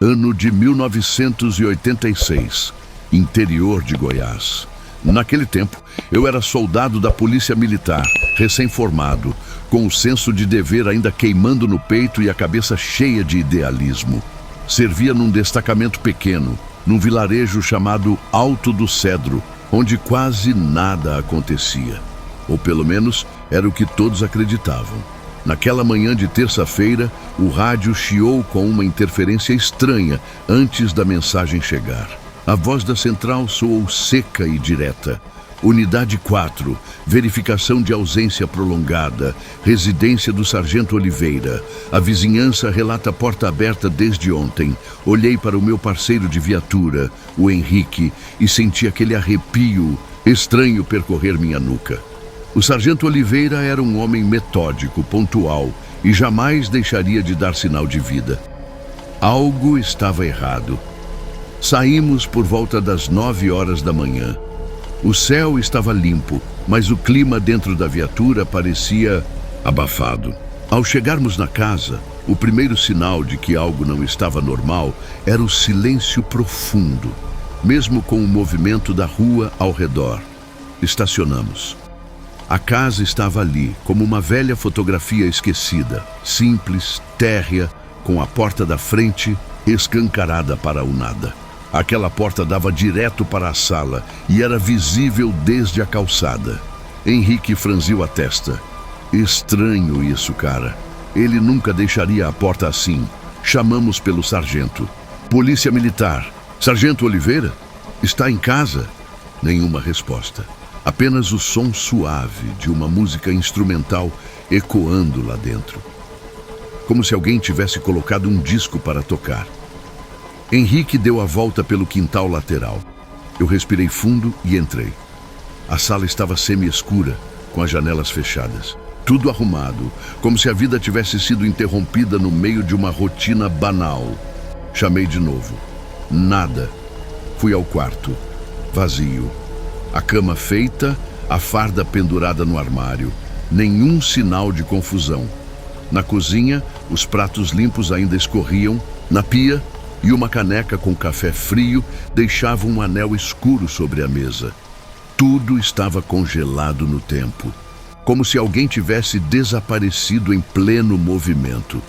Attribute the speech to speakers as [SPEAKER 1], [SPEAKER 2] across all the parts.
[SPEAKER 1] Ano de 1986, interior de Goiás. Naquele tempo, eu era soldado da Polícia Militar, recém-formado, com o senso de dever ainda queimando no peito e a cabeça cheia de idealismo. Servia num destacamento pequeno, num vilarejo chamado Alto do Cedro, onde quase nada acontecia. Ou pelo menos era o que todos acreditavam. Naquela manhã de terça-feira, o rádio chiou com uma interferência estranha antes da mensagem chegar. A voz da central soou seca e direta. Unidade 4, verificação de ausência prolongada, residência do Sargento Oliveira. A vizinhança relata porta aberta desde ontem. Olhei para o meu parceiro de viatura, o Henrique, e senti aquele arrepio estranho percorrer minha nuca. O Sargento Oliveira era um homem metódico, pontual e jamais deixaria de dar sinal de vida. Algo estava errado. Saímos por volta das 9 horas da manhã. O céu estava limpo, mas o clima dentro da viatura parecia abafado. Ao chegarmos na casa, o primeiro sinal de que algo não estava normal era o silêncio profundo, mesmo com o movimento da rua ao redor. Estacionamos. A casa estava ali, como uma velha fotografia esquecida, simples, térrea, com a porta da frente escancarada para o nada. Aquela porta dava direto para a sala e era visível desde a calçada. Henrique franziu a testa. Estranho isso, cara. Ele nunca deixaria a porta assim. Chamamos pelo sargento. Polícia Militar. Sargento Oliveira? Está em casa? Nenhuma resposta. Apenas o som suave de uma música instrumental ecoando lá dentro. Como se alguém tivesse colocado um disco para tocar. Henrique deu a volta pelo quintal lateral. Eu respirei fundo e entrei. A sala estava semi-escura, com as janelas fechadas. Tudo arrumado, como se a vida tivesse sido interrompida no meio de uma rotina banal. Chamei de novo. Nada. Fui ao quarto. Vazio. A cama feita, a farda pendurada no armário. Nenhum sinal de confusão. Na cozinha, os pratos limpos ainda escorriam. Na pia, e uma caneca com café frio deixava um anel escuro sobre a mesa. Tudo estava congelado no tempo, como se alguém tivesse desaparecido em pleno movimento.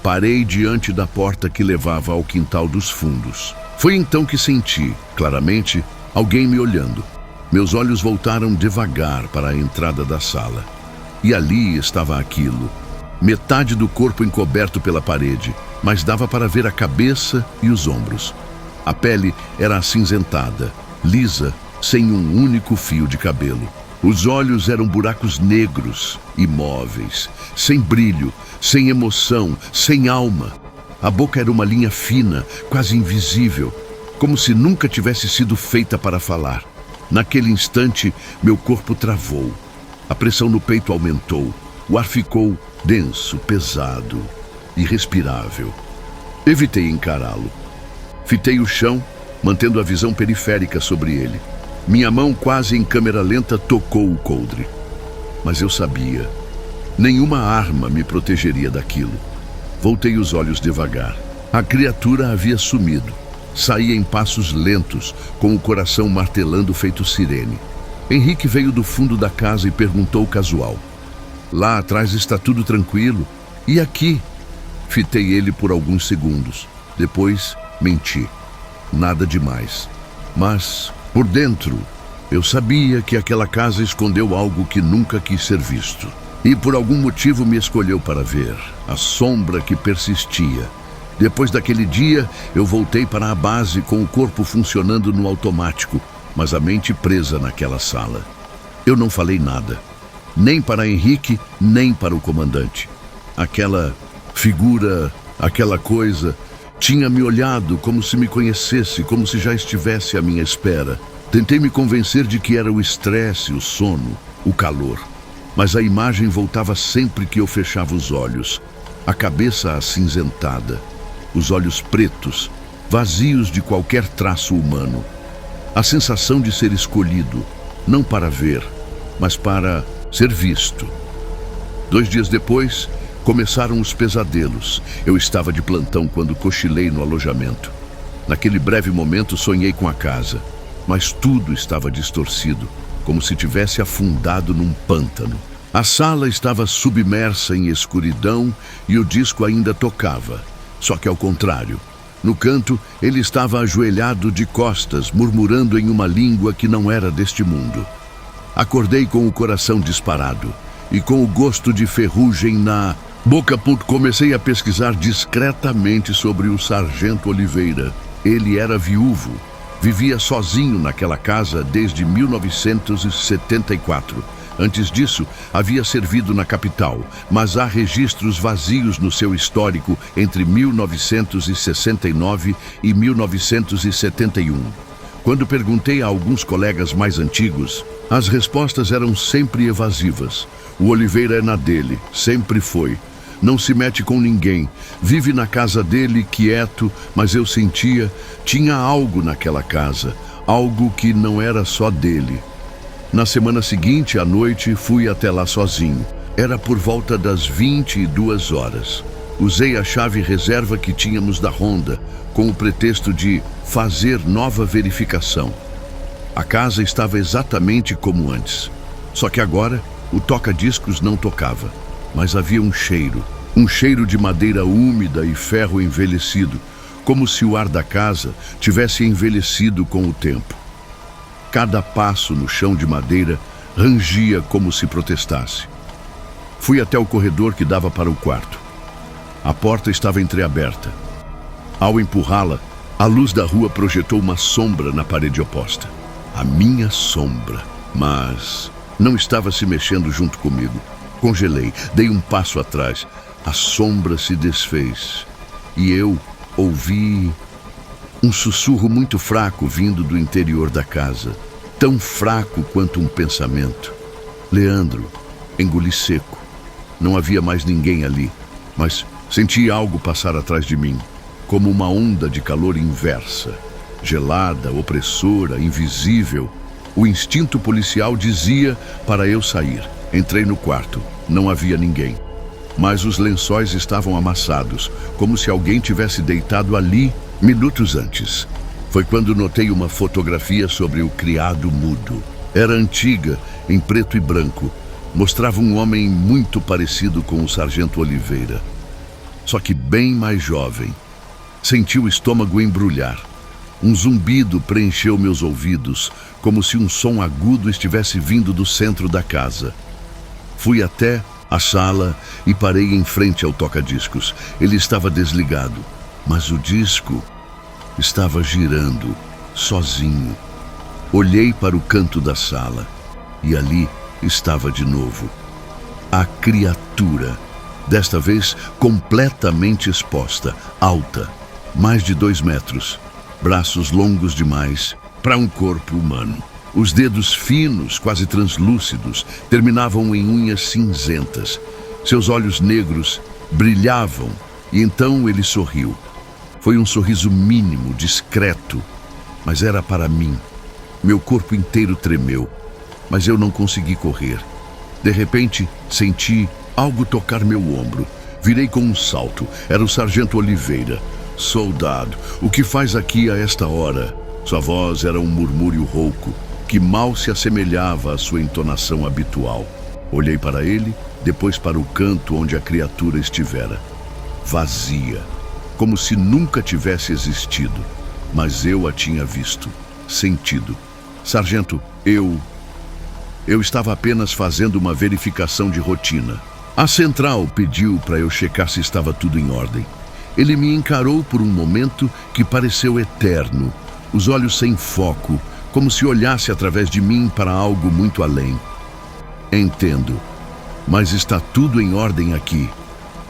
[SPEAKER 1] Parei diante da porta que levava ao quintal dos fundos. Foi então que senti, claramente, alguém me olhando. Meus olhos voltaram devagar para a entrada da sala. E ali estava aquilo. Metade do corpo encoberto pela parede, mas dava para ver a cabeça e os ombros. A pele era acinzentada, lisa, sem um único fio de cabelo. Os olhos eram buracos negros, imóveis, sem brilho, sem emoção, sem alma. A boca era uma linha fina, quase invisível, como se nunca tivesse sido feita para falar. Naquele instante, meu corpo travou. A pressão no peito aumentou. O ar ficou denso, pesado, irrespirável. Evitei encará-lo. Fitei o chão, mantendo a visão periférica sobre ele. Minha mão, quase em câmera lenta, tocou o coldre. Mas eu sabia. Nenhuma arma me protegeria daquilo. Voltei os olhos devagar. A criatura havia sumido. Saía em passos lentos, com o coração martelando feito sirene. Henrique veio do fundo da casa e perguntou casual. Lá atrás está tudo tranquilo. E aqui? Fitei ele por alguns segundos. Depois, menti. Nada demais. Mas, por dentro, eu sabia que aquela casa escondeu algo que nunca quis ser visto. E por algum motivo me escolheu para ver. A sombra que persistia. Depois daquele dia, eu voltei para a base com o corpo funcionando no automático, mas a mente presa naquela sala. Eu não falei nada. Nem para Henrique, nem para o comandante. Aquela figura, aquela coisa, tinha me olhado como se me conhecesse, como se já estivesse à minha espera. Tentei me convencer de que era o estresse, o sono, o calor. Mas a imagem voltava sempre que eu fechava os olhos. A cabeça acinzentada, os olhos pretos, vazios de qualquer traço humano. A sensação de ser escolhido, não para ver, mas para ser visto. 2 dias depois, Começaram os pesadelos. Eu estava de plantão quando cochilei no alojamento. Naquele breve momento sonhei com a casa, mas tudo estava distorcido, como se tivesse afundado num pântano. A sala estava submersa em escuridão e o disco ainda tocava, só que ao contrário. No canto, ele estava ajoelhado de costas, murmurando em uma língua que não era deste mundo. Acordei com o coração disparado e com o gosto de ferrugem na boca. Comecei a pesquisar discretamente sobre o Sargento Oliveira. Ele era viúvo, vivia sozinho naquela casa desde 1974. Antes disso, havia servido na capital, mas há registros vazios no seu histórico entre 1969 e 1971. Quando perguntei a alguns colegas mais antigos, as respostas eram sempre evasivas. O Oliveira é na dele, sempre foi. Não se mete com ninguém, vive na casa dele quieto, mas eu sentia, tinha algo naquela casa, algo que não era só dele. Na semana seguinte, à noite, fui até lá sozinho. Era por volta das 22 horas. Usei a chave reserva que tínhamos da Honda, com o pretexto de fazer nova verificação. A casa estava exatamente como antes. Só que agora, o toca-discos não tocava, mas havia um cheiro de madeira úmida e ferro envelhecido, como se o ar da casa tivesse envelhecido com o tempo. Cada passo no chão de madeira rangia como se protestasse. Fui até o corredor que dava para o quarto. A porta estava entreaberta. Ao empurrá-la, a luz da rua projetou uma sombra na parede oposta. A minha sombra. Mas não estava se mexendo junto comigo. Congelei, dei um passo atrás. A sombra se desfez. E eu ouvi um sussurro muito fraco vindo do interior da casa, tão fraco quanto um pensamento. Leandro, engoli seco. Não havia mais ninguém ali, mas senti algo passar atrás de mim, como uma onda de calor inversa, gelada, opressora, invisível. O instinto policial dizia para eu sair. Entrei no quarto, não havia ninguém, mas os lençóis estavam amassados, como se alguém tivesse deitado ali minutos antes. Foi quando notei uma fotografia sobre o criado mudo. Era antiga, em preto e branco. Mostrava um homem muito parecido com o Sargento Oliveira, só que bem mais jovem. Senti o estômago embrulhar. Um zumbido preencheu meus ouvidos, como se um som agudo estivesse vindo do centro da casa. Fui até a sala e parei em frente ao toca-discos. Ele estava desligado, mas o disco estava girando, sozinho. Olhei para o canto da sala e ali estava de novo. A criatura, desta vez completamente exposta, alta, mais de 2 metros, braços longos demais para um corpo humano. Os dedos finos, quase translúcidos, terminavam em unhas cinzentas. Seus olhos negros brilhavam e então ele sorriu. Foi um sorriso mínimo, discreto, mas era para mim. Meu corpo inteiro tremeu, mas eu não consegui correr. De repente, senti algo tocar meu ombro. Virei com um salto. Era o Sargento Oliveira. Soldado, o que faz aqui a esta hora? Sua voz era um murmúrio rouco, que mal se assemelhava à sua entonação habitual. Olhei para ele, depois para o canto onde a criatura estivera. Vazia, como se nunca tivesse existido, mas eu a tinha visto, sentido. Sargento, eu estava apenas fazendo uma verificação de rotina. A central pediu para eu checar se estava tudo em ordem. Ele me encarou por um momento que pareceu eterno, os olhos sem foco, como se olhasse através de mim para algo muito além. Entendo, mas está tudo em ordem aqui.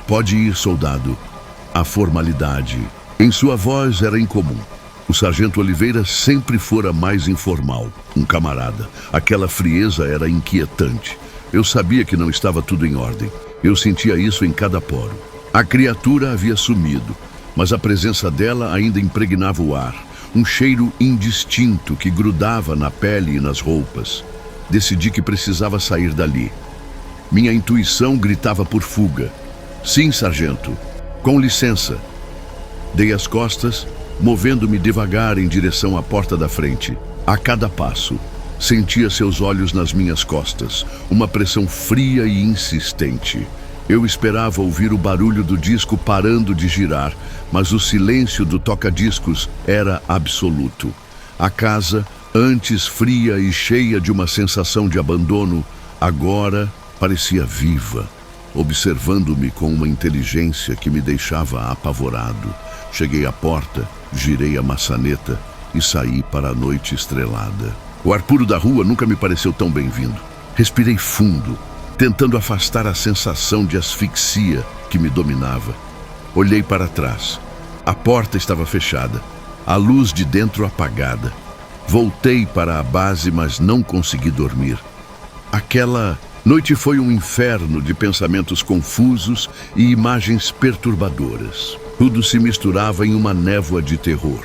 [SPEAKER 1] Pode ir, soldado. A formalidade em sua voz era incomum. O Sargento Oliveira sempre fora mais informal, um camarada. Aquela frieza era inquietante. Eu sabia que não estava tudo em ordem. Eu sentia isso em cada poro. A criatura havia sumido, mas a presença dela ainda impregnava o ar. Um cheiro indistinto que grudava na pele e nas roupas. Decidi que precisava sair dali. Minha intuição gritava por fuga, Sim, sargento. Com licença. Dei as costas, movendo-me devagar em direção à porta da frente. A cada passo, sentia seus olhos nas minhas costas, uma pressão fria e insistente. Eu esperava ouvir o barulho do disco parando de girar, mas o silêncio do toca-discos era absoluto. A casa, antes fria e cheia de uma sensação de abandono, agora parecia viva, observando-me com uma inteligência que me deixava apavorado. Cheguei à porta, girei a maçaneta e saí para a noite estrelada. O ar puro da rua nunca me pareceu tão bem-vindo. Respirei fundo, tentando afastar a sensação de asfixia que me dominava. Olhei para trás. A porta estava fechada, a luz de dentro apagada. Voltei para a base, mas não consegui dormir. Aquela noite foi um inferno de pensamentos confusos e imagens perturbadoras. Tudo se misturava em uma névoa de terror.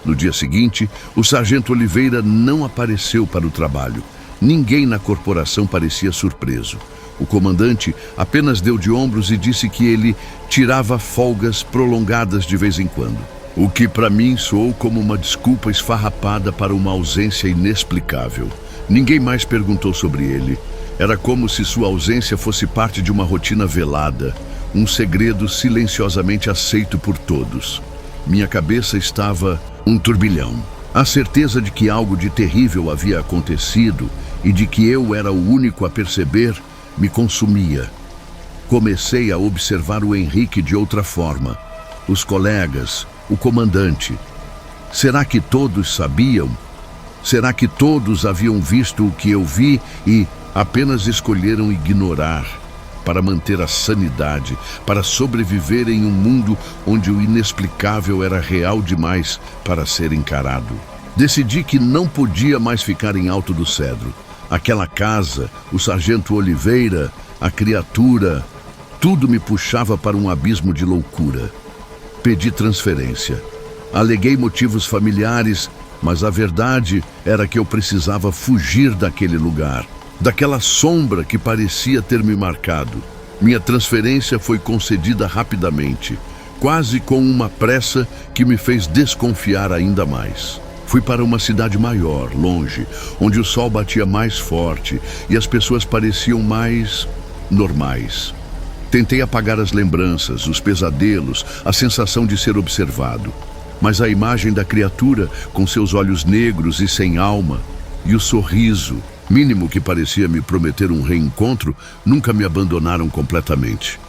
[SPEAKER 1] No dia seguinte, o sargento Oliveira não apareceu para o trabalho. Ninguém na corporação parecia surpreso. O comandante apenas deu de ombros e disse que ele tirava folgas prolongadas de vez em quando. O que para mim soou como uma desculpa esfarrapada para uma ausência inexplicável. Ninguém mais perguntou sobre ele. Era como se sua ausência fosse parte de uma rotina velada, um segredo silenciosamente aceito por todos. Minha cabeça estava um turbilhão. A certeza de que algo de terrível havia acontecido e de que eu era o único a perceber me consumia. Comecei a observar o Henrique de outra forma. Os colegas, o comandante. Será que todos sabiam? Será que todos haviam visto o que eu vi e apenas escolheram ignorar para manter a sanidade, para sobreviver em um mundo onde o inexplicável era real demais para ser encarado? Decidi que não podia mais ficar em Alto do Cedro. Aquela casa, o sargento Oliveira, a criatura, tudo me puxava para um abismo de loucura. Pedi transferência. Aleguei motivos familiares, mas a verdade era que eu precisava fugir daquele lugar, daquela sombra que parecia ter me marcado. Minha transferência foi concedida rapidamente, quase com uma pressa que me fez desconfiar ainda mais. Fui para uma cidade maior, longe, onde o sol batia mais forte e as pessoas pareciam mais normais. Tentei apagar as lembranças, os pesadelos, a sensação de ser observado. Mas a imagem da criatura, com seus olhos negros e sem alma, e o sorriso, mínimo que parecia me prometer um reencontro, nunca me abandonaram completamente.